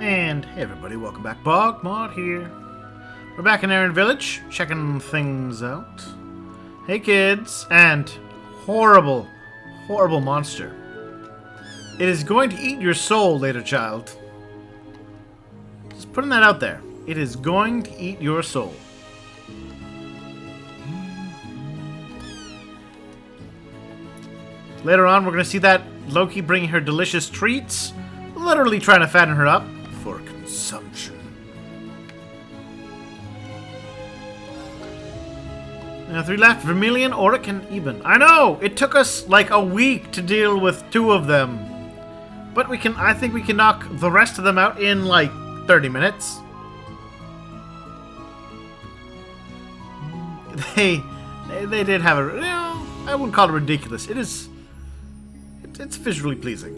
And hey everybody, welcome back. BogMod here. We're back in Aaron Village, checking things out. Hey kids, and horrible, horrible monster. It is going to eat your soul later, child. Just putting that out there. It is going to eat your soul. Later on, we're going to see that Loki bringing her delicious treats, literally trying to fatten her up for consumption. Now 3 left, Vermilion, Auric, and Eben. I know! It took us like a week to deal with 2 of them. But I think we can knock the rest of them out in like 30 minutes. They did have a, I wouldn't call it ridiculous. It's visually pleasing.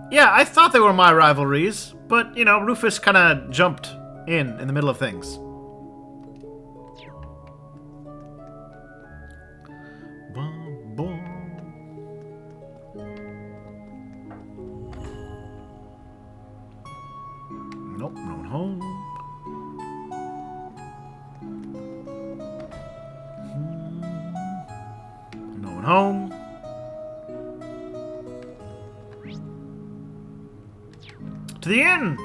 Yeah, I thought they were my rivalries, but, you know, Rufus kind of jumped in the middle of things. Nope, no one home. No one home. To the inn!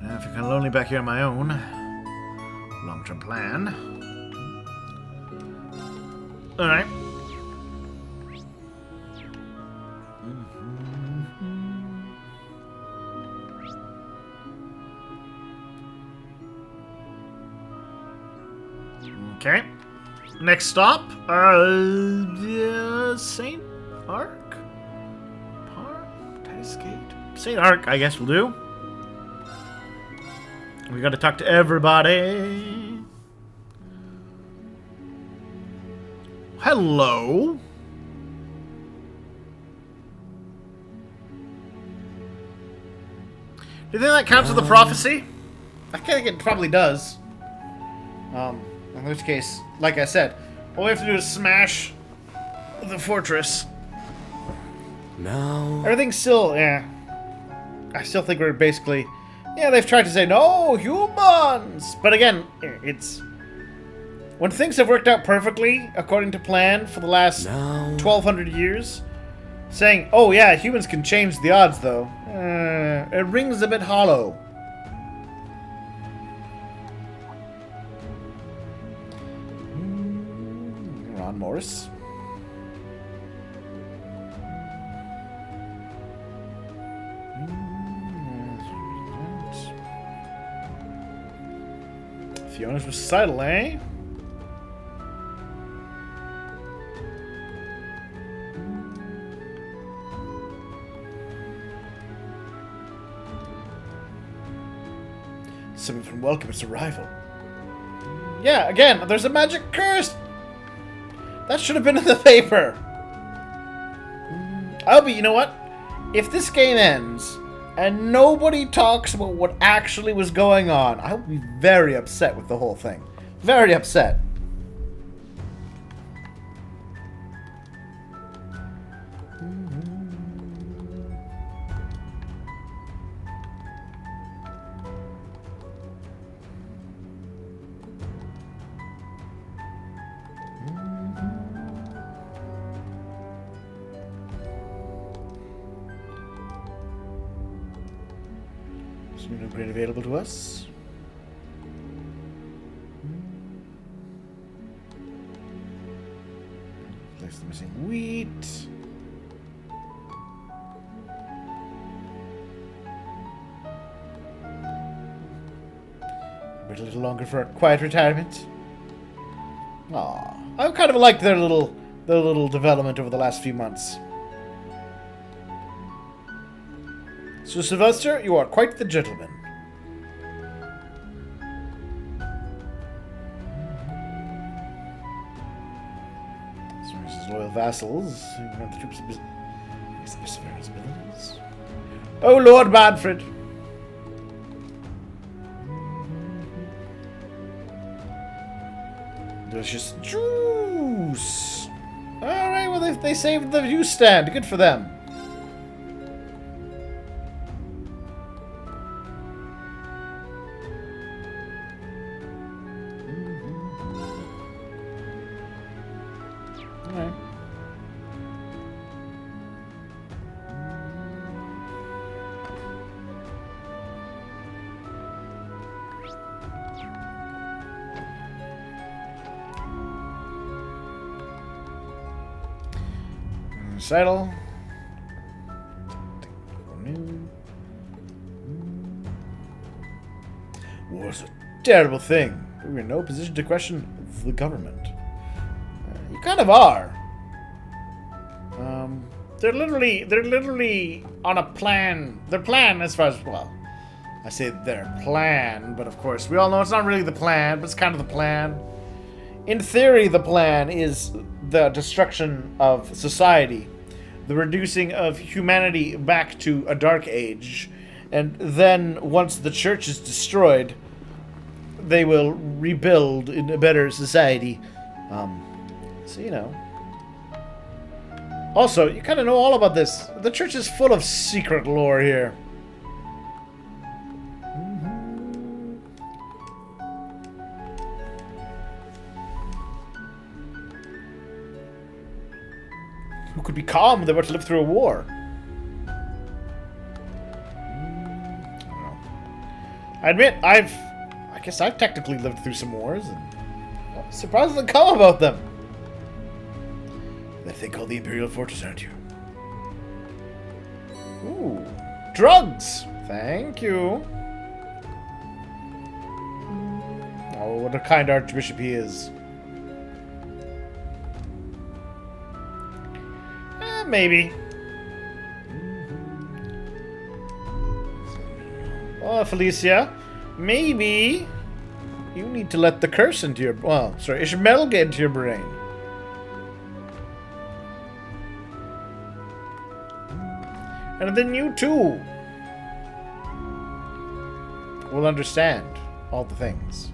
Now I feel kind of lonely back here on my own. Long-term plan. Alright. Okay. Next stop, St. Ark? St. Ark, I guess we'll do. We gotta talk to everybody. Hello? Do you think that counts as a prophecy? I think it probably does. In which case, like I said, all we have to do is smash the fortress. No. Everything's still, yeah. I still think we're basically, yeah, they've tried to say, no, humans! But again, it's, when things have worked out perfectly, according to plan, for the last 1,200 years, saying, oh yeah, humans can change the odds, though, it rings a bit hollow. Morris. Fiona's recital, eh? Something from welcome its arrival. Yeah, again, there's a magic curse! That should have been in the paper. You know what? If this game ends and nobody talks about what actually was going on, I will be very upset with the whole thing. Very upset. New upgrade available to us. Place the missing wheat. Wait a little longer for a quiet retirement. Aw, I've kind of liked their little development over the last few months. So, Sylvester, you are quite the gentleman. His loyal vassals, who run the troops of various abilities. Oh, Lord Manfred! Do Delicious juice. Alright, well, they saved the juice stand. Good for them. Alright. Recital. War's a terrible thing. We're in no position to question the government. You kind of are. They're literally on a plan. Their plan, as far as, well, I say their plan, but of course we all know it's not really the plan, but it's kind of the plan. In theory, the plan is the destruction of society, the reducing of humanity back to a dark age, and then once the church is destroyed, they will rebuild in a better society. So, you know. Also, you kind of know all about this. The church is full of secret lore here. Who could be calm? They were to live through a war. I don't know. I admit, I guess I've technically lived through some wars, and I'm surprisingly calm about them. That thing called the Imperial Fortress, aren't you? Ooh, drugs! Thank you. Oh, what a kind archbishop he is. Maybe. Oh, Felicia, maybe you need to let the curse into your... Well, sorry, Ishmael get into your brain. And then you too will understand all the things.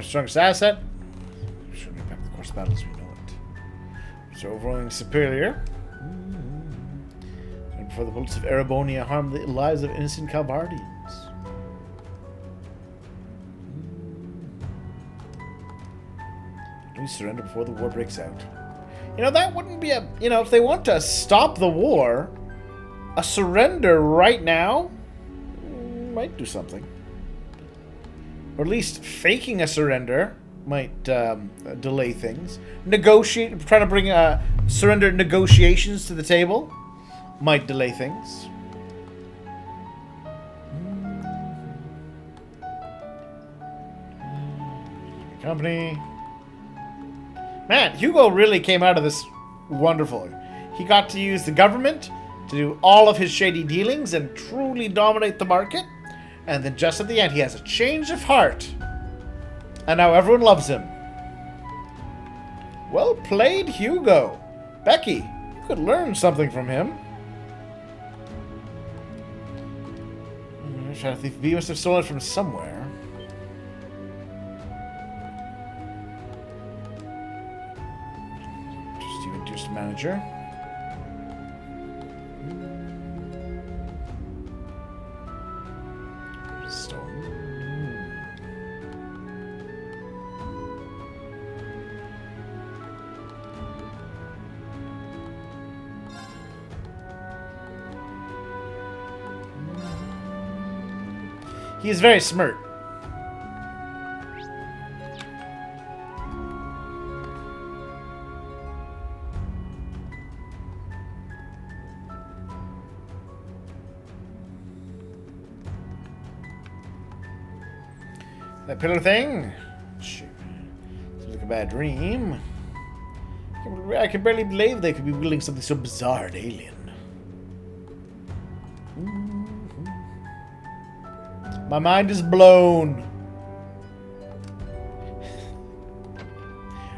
Strongest asset. Should impact the course of battle as we know it. So overwhelming superior. And before the bullets of Erebonia harm the lives of innocent Calvardians. Please surrender before the war breaks out. You know, that wouldn't be a... You know, if they want to stop the war, a surrender right now might do something. Or at least faking a surrender might delay things. Trying to bring surrender negotiations to the table might delay things. Company. Man, Hugo really came out of this wonderful. He got to use the government to do all of his shady dealings and truly dominate the market. And then just at the end, he has a change of heart. And now everyone loves him. Well played, Hugo. Becky, you could learn something from him. I'm trying to think. B must have stolen it from somewhere. Just manager. He is very smart. That pillar thing? Shoot. Seems like a bad dream. I can barely believe they could be wielding something so bizarre and alien. My mind is blown.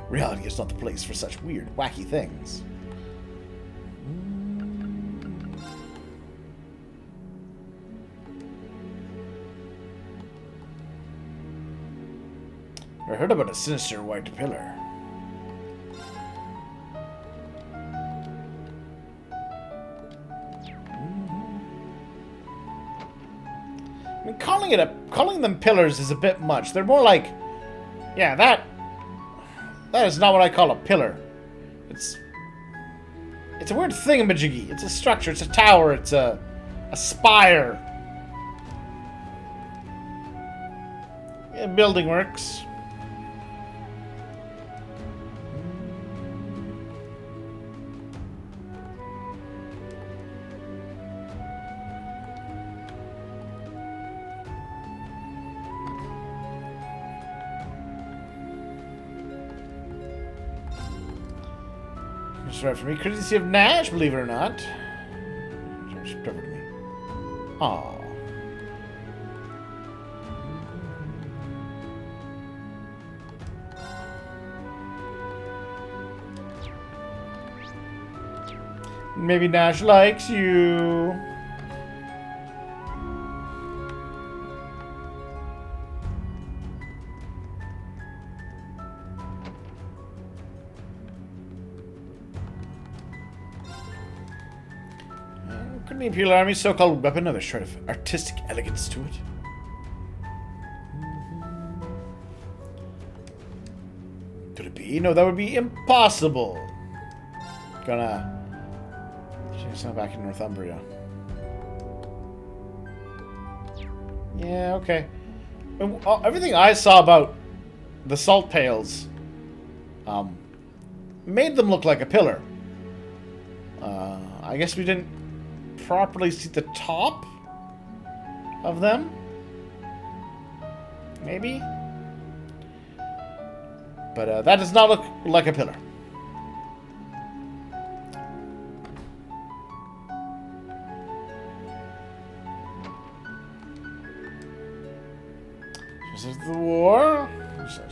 Reality is not the place for such weird, wacky things. I heard about a sinister white pillar. I mean, calling them pillars is a bit much. They're more like, yeah, that is not what I call a pillar. It's a weird thingamajiggy. It's a structure. It's a tower. It's a spire. Yeah, building works. That's right for me. Courtesy of Nash, believe it or not. Covered me. Aww. Maybe Nash likes you. Couldn't the Imperial Army's so-called weapon have a shred of artistic elegance to it? Could it be? No, that would be impossible. Gonna... She's not back in Northumbria. Yeah, okay. Everything I saw about the salt pails made them look like a pillar. I guess we didn't properly see the top of them. Maybe? But that does not look like a pillar. This is the war.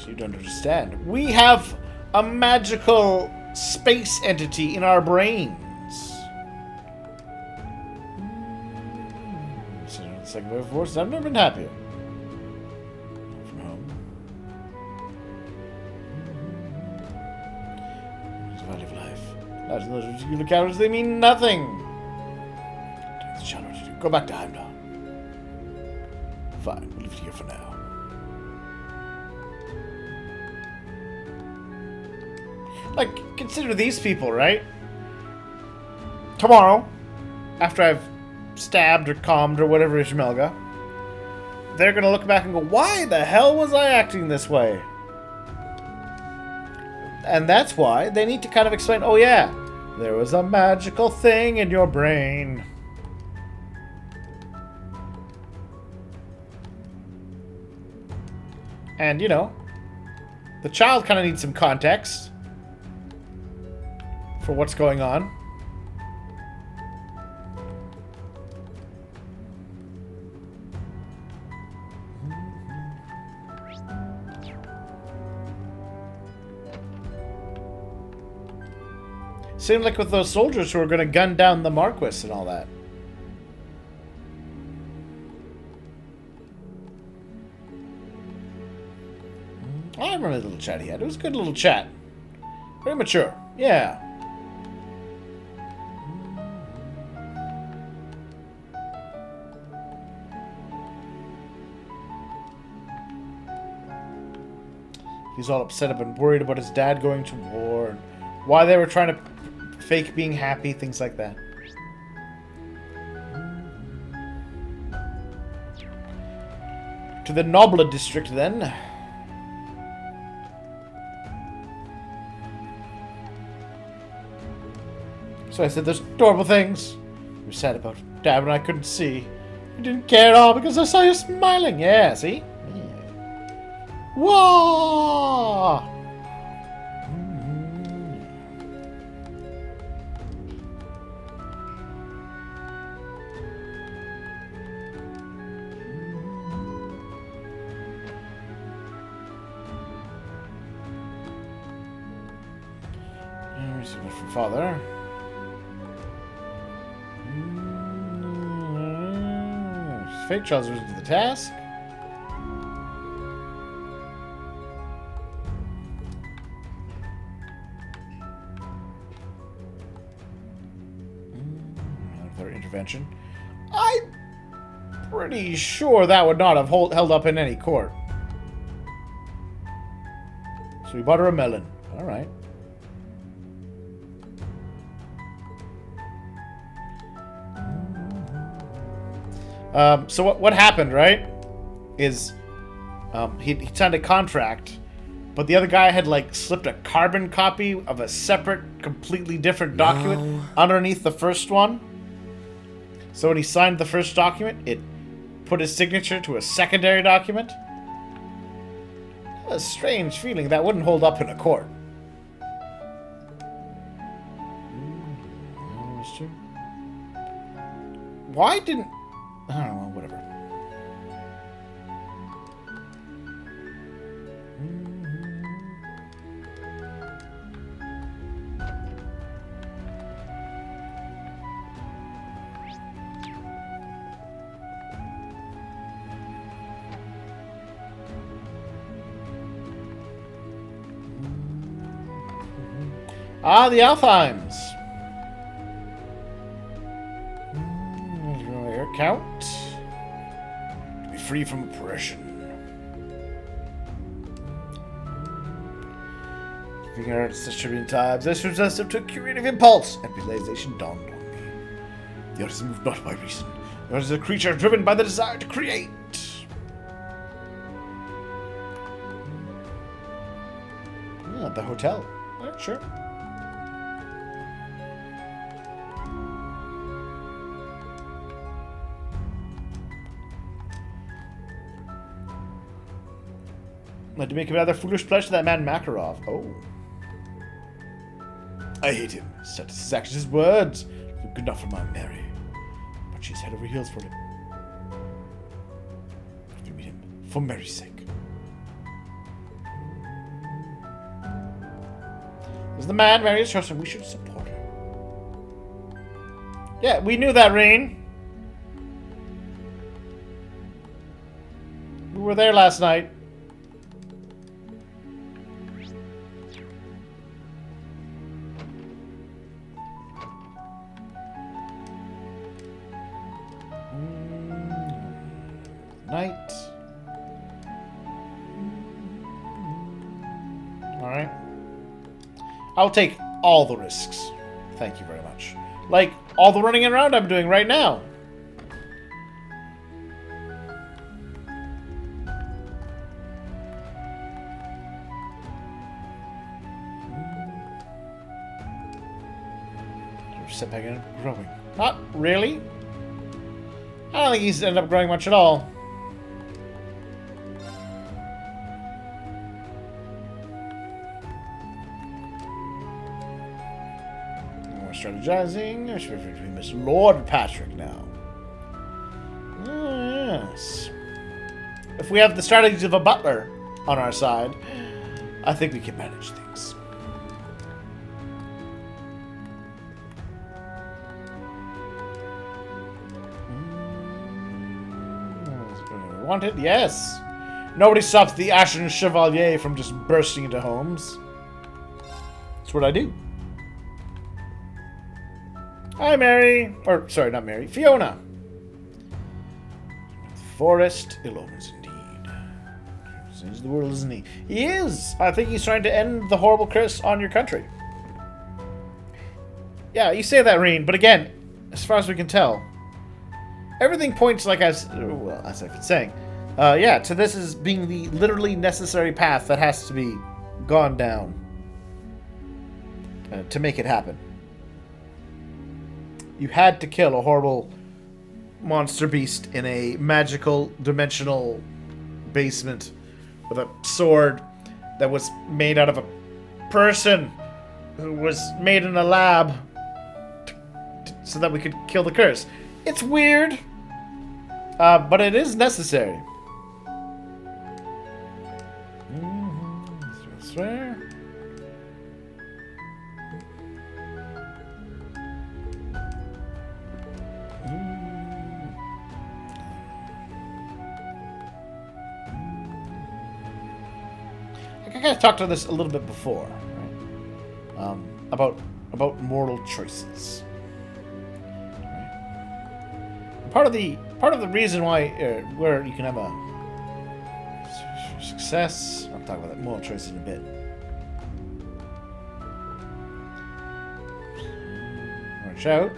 You don't understand. We have a magical space entity in our brains. Second wave of forces. I've never been happier. From home. It's a value of life. Lives in those particular characters, they mean nothing. Take the challenge to do. Go back to Heimdall. Fine, we'll leave it here for now. Like, consider these people, right? Tomorrow, after I've stabbed or calmed or whatever Ishmelga, they're gonna look back and go, why the hell was I acting this way? And that's why they need to kind of explain, oh yeah, there was a magical thing in your brain. And, you know, the child kind of needs some context for what's going on. Seemed like with those soldiers who were going to gun down the Marquis and all that. I remember the little chat he had. It was a good little chat. Very mature. Yeah. He's all upset and worried about his dad going to war and why they were trying to fake being happy, things like that. To the Nobla district, then. So I said, there's adorable things you were sad about. Dad and I couldn't see. You didn't care at all because I saw you smiling. Yeah, see? Yeah. Whoa! From father. Fate Charles risen to the task. intervention. I'm pretty sure that would not have held up in any court. So we bought her a melon. Alright. So what happened, right, is he signed a contract, but the other guy had, like, slipped a carbon copy of a separate, completely different document underneath the first one. So when he signed the first document, it put his signature to a secondary document. A strange feeling that wouldn't hold up in a court. Why didn't... I don't know, whatever. Ah, the Alfheims. Your account. To be free from oppression. Figuring out such turbulent times, this resistive to a creative impulse, and realization dawned on me. The artist moved not by reason. The artist is a creature driven by the desire to create. Ah, the hotel. Alright, sure. Like to make a rather foolish pledge to that man Makarov. Oh. I hate him. Such his actions, his words. Good enough for my Mary. But she's head over heels for him. I meet him for Mary's sake. As the man Mary is trusting, we should support her. Yeah, we knew that, Rain. We were there last night. Night. Alright. I'll take all the risks. Thank you very much. Like, all the running around I'm doing right now. Step back in, growing. Not really. I don't think he's ended up growing much at all. Strategizing. I should be Miss Lord Patrick now. Oh, yes. If we have the strategies of a butler on our side, I think we can manage things. Wanted? Yes. Nobody stops the Ashen Chevalier from just bursting into homes. That's what I do. Hi, Mary. Or, sorry, not Mary. Fiona. Forest ill omens indeed. Seems the world, isn't he? He is. I think he's trying to end the horrible curse on your country. Yeah, you say that, Reen, but again, as far as we can tell, everything points, like as I've been saying, yeah, to this as being the literally necessary path that has to be gone down to make it happen. You had to kill a horrible monster beast in a magical, dimensional basement with a sword that was made out of a person who was made in a lab so that we could kill the curse. It's weird, but it is necessary. I swear. I kind of talked to this a little bit before, right? About moral choices. Right? part of the reason why where you can have a success. I'll talk about that moral choices in a bit. Watch out.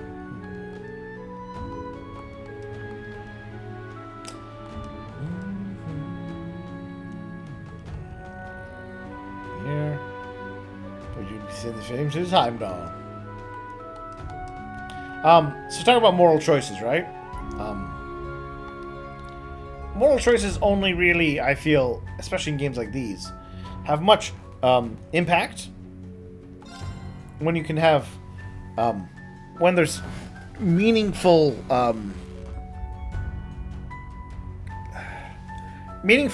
Here. Would you see the same as Heimdall? So talk about moral choices, right? Moral choices only really, I feel, especially in games like these, have much impact when you can have, when there's meaningful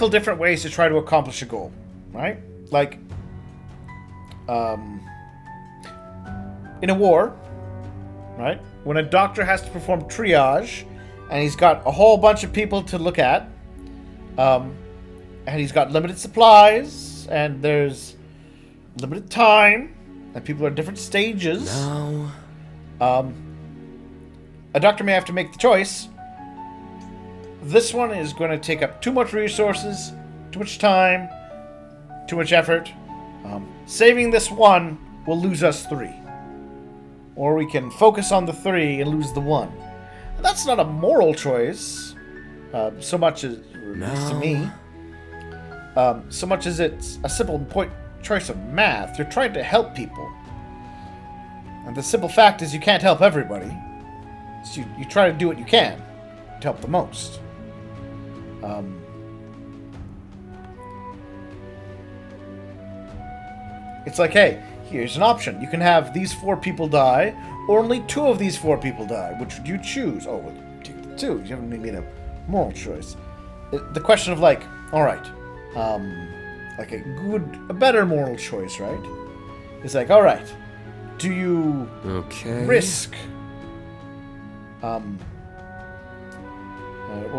different ways to try to accomplish a goal, right? Like, in a war, right? When a doctor has to perform triage, and he's got a whole bunch of people to look at, and he's got limited supplies, and there's limited time, and people are at different stages. No. A doctor may have to make the choice. This one is going to take up too much resources, too much time, too much effort. Saving this one will lose us 3. Or we can focus on the 3 and lose the 1. And that's not a moral choice, so much as, to me, so much as it's a simple choice of math. You're trying to help people. And the simple fact is you can't help everybody. So you try to do what you can to help the most. It's like, hey, here's an option. You can have these 4 people die, or only 2 of these 4 people die. Which would you choose? Oh, well, take the 2. You haven't made a moral choice. The question of, like, alright, like a better moral choice, right? It's like, alright, do you risk, what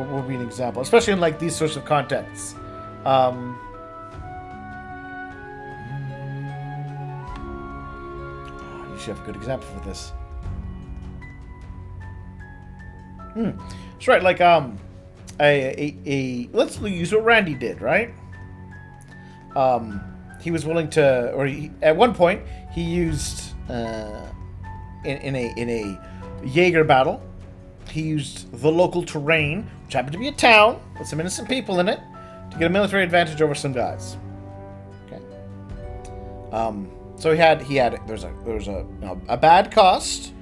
would be an example? Especially in, like, these sorts of contexts. You should have a good example for this. That's right, like, let's use what Randy did, right? He was willing to, or at one point, he used, in a Jaeger battle, he used the local terrain, which happened to be a town with some innocent people in it, to get a military advantage over some guys. Okay. So there was a bad cost,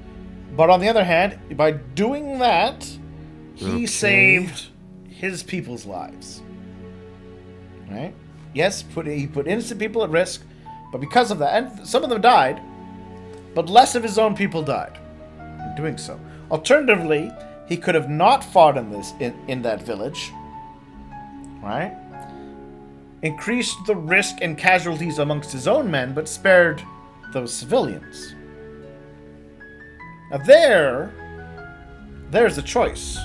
but on the other hand, by doing that, he saved his people's lives. Right? Yes, he put innocent people at risk, but because of that, and some of them died, but less of his own people died in doing so. Alternatively, he could have not fought in that village, right? Increased the risk and casualties amongst his own men, but spared those civilians. Now there's the choice.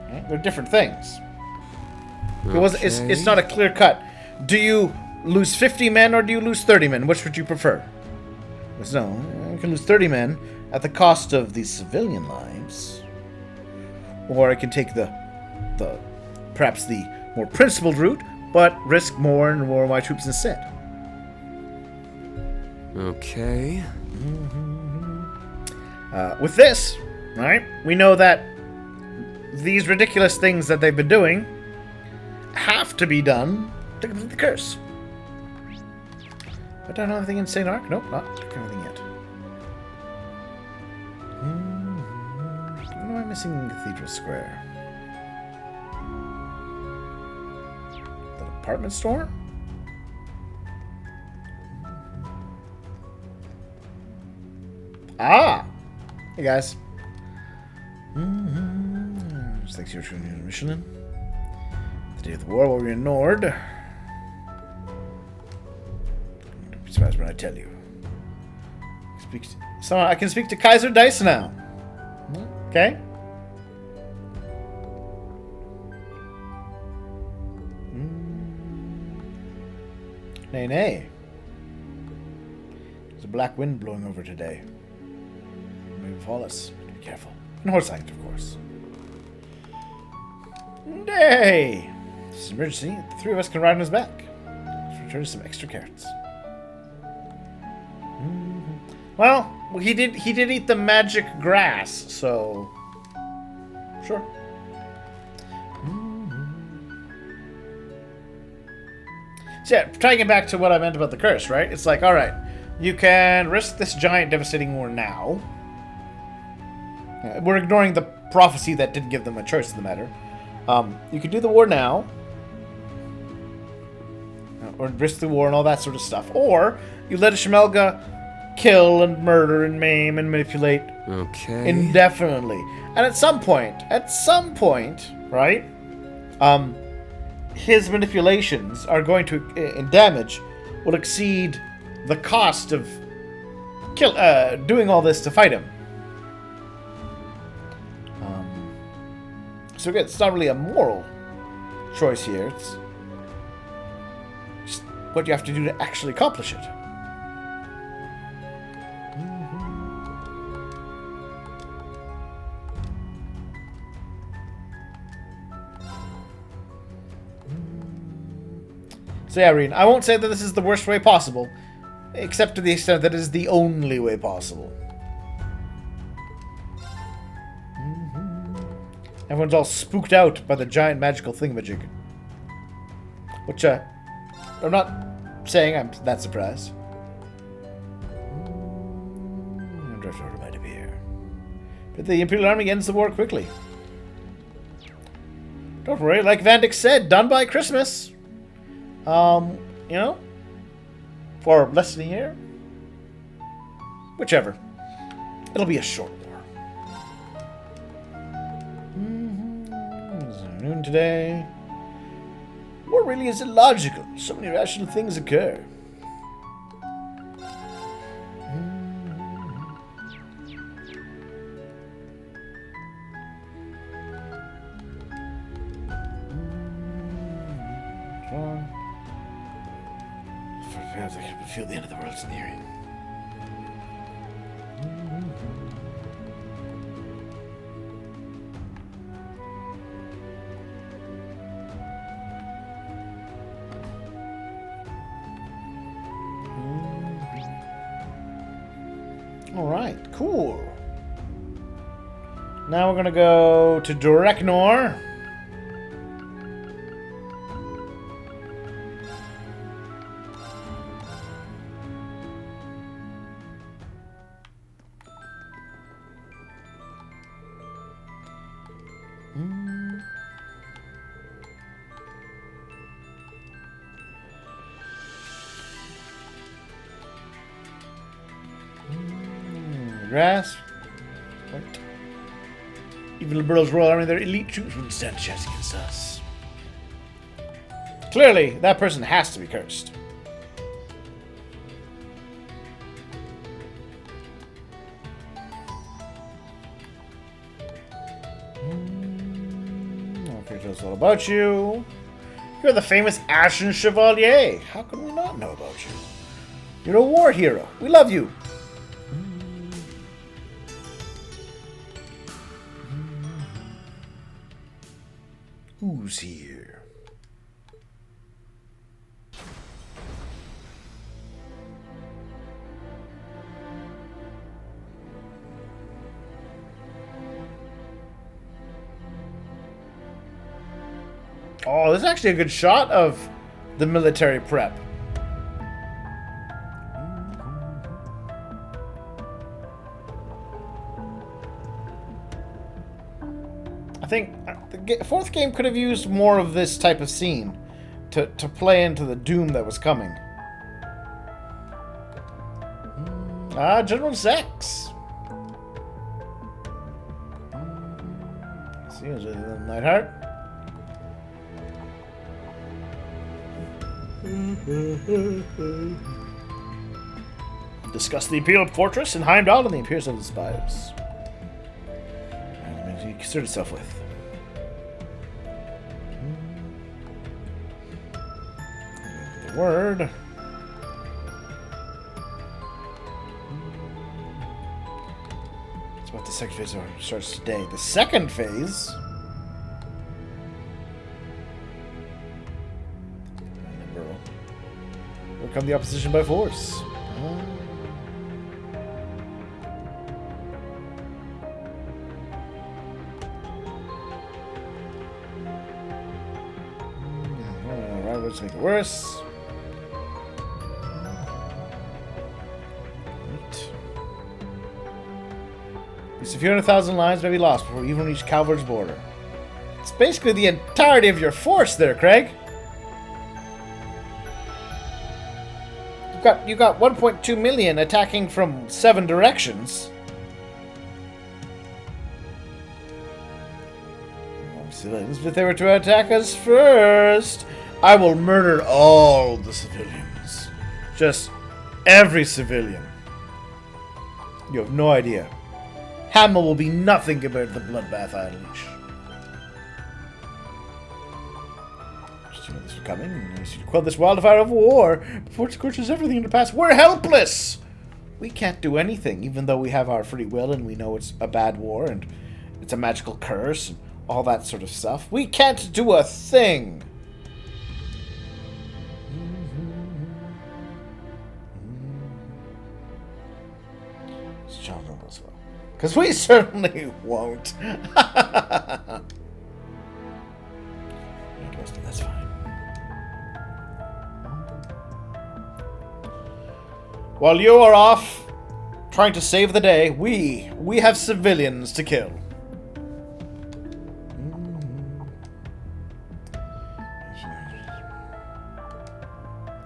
Right? They're different things. Okay. It's not a clear cut. Do you lose 50 men or do you lose 30 men? Which would you prefer? No, you can lose 30 men at the cost of these civilian lives, or I can take perhaps the more principled route, but risk more and more of my troops instead. Okay. With this, right, we know that these ridiculous things that they've been doing have to be done to complete the curse. I don't know anything in St. Ark? Nope, not anything yet. What am I missing in Cathedral Square? The department store? Ah! Hey guys. Thanks to your training mission. The day of the war where we were ignored. Don't be surprised when I tell you. I can speak to Kaiser Dice now. Okay? Nay, nay. There's a black wind blowing over today. Maybe fall us. Be careful. And horse-sized, of course. Nay! This is an emergency. The three of us can ride on his back. Let's return some extra carrots. Well, he did eat the magic grass, so sure. So yeah, tying it back to what I meant about the curse, right? It's like, all right, you can risk this giant devastating war now. We're ignoring the prophecy that did give them a choice in the matter. You could do the war now, or risk the war and all that sort of stuff, or you let a Shemelga kill and murder and maim and manipulate indefinitely. And at some point, right? His manipulations are going to, in damage, will exceed the cost of doing all this to fight him. So again, it's not really a moral choice here. It's just what you have to do to actually accomplish it. So yeah, Reen, I won't say that this is the worst way possible, except to the extent that it is the only way possible. Everyone's all spooked out by the giant magical thingamajig. Which, I'm not saying I'm that surprised. Drifter might appear. But the Imperial Army ends the war quickly. Don't worry, like Vandyck said, done by Christmas. You know? For less than a year? Whichever. It'll be a short war. Noon today. War really is illogical. So many irrational things occur. I can feel the end of the world's nearing. Alright, cool. Now we're gonna go to Dreknor. Grass. What? Even the Liberals Royal Army, their elite troops wouldn't stand a chance against us. Clearly, that person has to be cursed. Okay, tell us all about you. You're the famous Ashen Chevalier. How can we not know about you? You're a war hero. We love you. Who's here? Oh, this is actually a good shot of the military prep. I think the fourth game could have used more of this type of scene to play into the doom that was coming. General Zex. See, was it Nightheart? Discuss the Imperial Fortress in Heimdall and the appearance of the spies. You concern yourself with. The word. It's what the second phase starts today. The second phase. overcome the opposition by force. Right, let's make it worse. These few 100,000 lines may be lost before we even reach Calvard's border. It's basically the entirety of your force there, Craig. You got 1.2 million attacking from 7 directions. Civilians, if they were to attack us first, I will murder all the civilians. Just every civilian. You have no idea. Hamel will be nothing compared to the bloodbath I unleash. Just you know this was coming, and you should quell this wildfire of war before it scorches everything into pass. We're helpless! We can't do anything, even though we have our free will and we know it's a bad war and it's a magical curse and all that sort of stuff. We can't do a thing! Because we certainly won't. That's fine. While you are off trying to save the day, we have civilians to kill.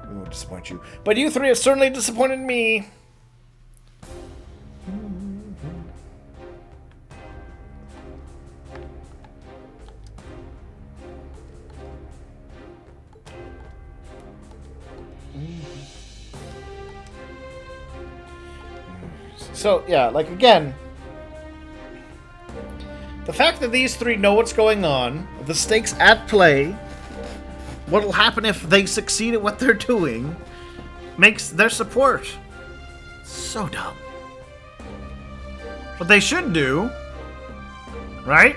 We won't disappoint you. But you three have certainly disappointed me. So, yeah, like, again, the fact that these three know what's going on, the stakes at play, what'll happen if they succeed at what they're doing, makes their support so dumb. What they should do, right,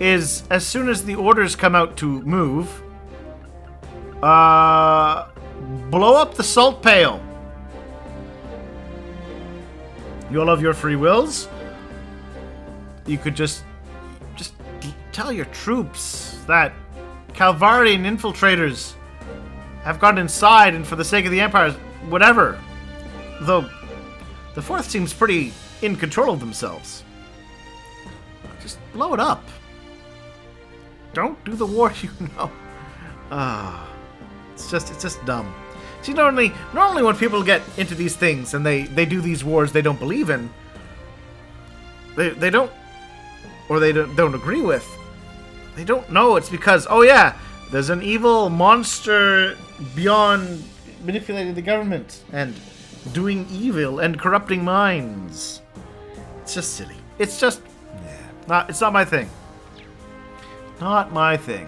is as soon as the orders come out to move, blow up the salt pail. You all have your free wills. You could just tell your troops that Calvarian infiltrators have gone inside and for the sake of the Empire, whatever. Though the Fourth seems pretty in control of themselves. Just blow it up. Don't do the war, you know. It's just dumb. See, normally when people get into these things and they do these wars they don't believe in, they don't, or they don't agree with, they don't know it's because, oh yeah, there's an evil monster beyond manipulating the government and doing evil and corrupting minds. It's just silly. It's just, it's not my thing. Not my thing.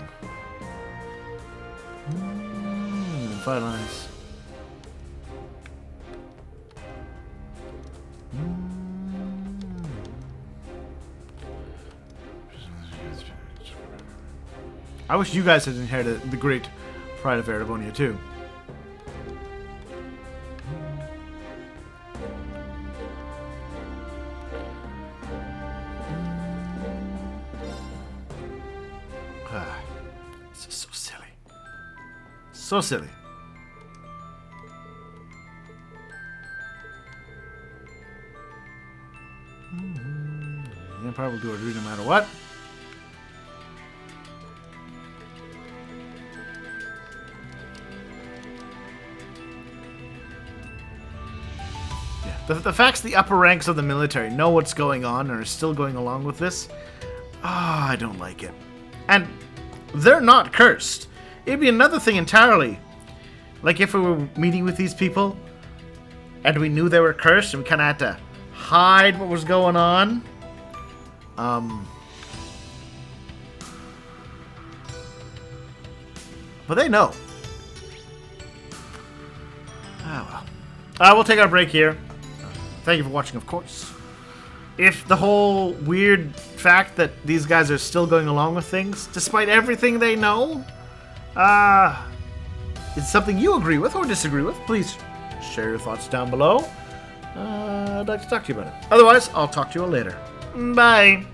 Fine lines. I wish you guys had inherited the great pride of Erebonia too. It's just so silly. So silly. The Empire will do it no matter what. The facts the upper ranks of the military know what's going on and are still going along with this, I don't like it. And they're not cursed. It'd be another thing entirely. Like if we were meeting with these people and we knew they were cursed and we kind of had to hide what was going on. But they know. Oh well. We'll take our break here. Thank you for watching, of course. If the whole weird fact that these guys are still going along with things, despite everything they know, is something you agree with or disagree with, please share your thoughts down below. I'd like to talk to you about it. Otherwise, I'll talk to you all later. Bye.